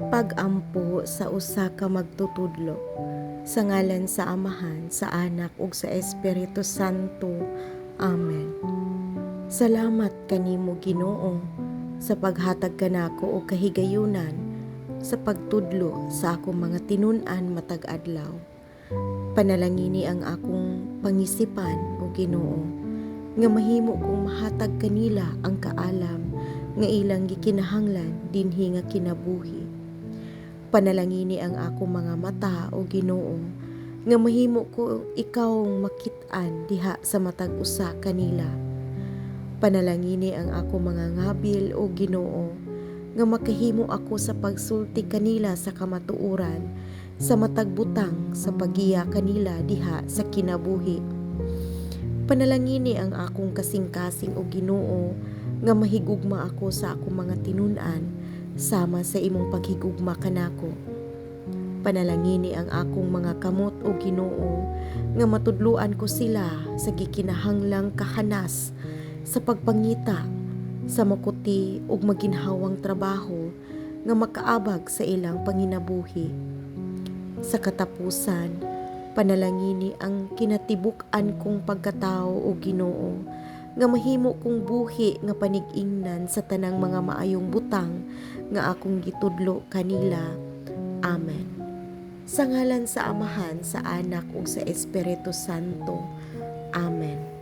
Pag-ampo sa usa ka magtutudlo. Sa ngalan sa Amahan, sa Anak ug sa Espiritu Santo. Amen. Salamat kanimo Ginoo sa paghatag kanako og kahigayunan sa pagtudlo sa akong mga tinun-an matag adlaw. Panalangini ang akong pangisipan o Ginoo nga mahimo kong mahatag kanila ang kaalam nga ilang gikinahanglan dinhi nga kinabuhi. Panalangini ang akong mga mata o Ginoo nga mahimo ko ikawong makit-an diha sa matag usa kanila. Panalangini ang akong mga ngabil o Ginoo nga makahimo ako sa pagsulti kanila sa kamatuoran sa matag butang sa pagiya kanila diha sa kinabuhi. Panalangini ang akong kasing-kasing o Ginoo nga mahigugma ako sa akong mga tinun-an sama sa imong paghigugma kanako. Panalangini ang akong mga kamot o Ginoo nga matudluan ko sila sa gikinahanglang kahanas sa pagpangita sa makuti ug maginhawang trabaho nga makaabag sa ilang panginabuhi. Sa katapusan, panalangini ang kinatibuk-an kong pagkatao o Ginoo nga mahimo kong buhi nga panig-ingnan sa tanang mga maayong butang nga akong gitudlo kanila. Amen. Sa ngalan sa Amahan, sa Anak ug sa Espiritu Santo. Amen.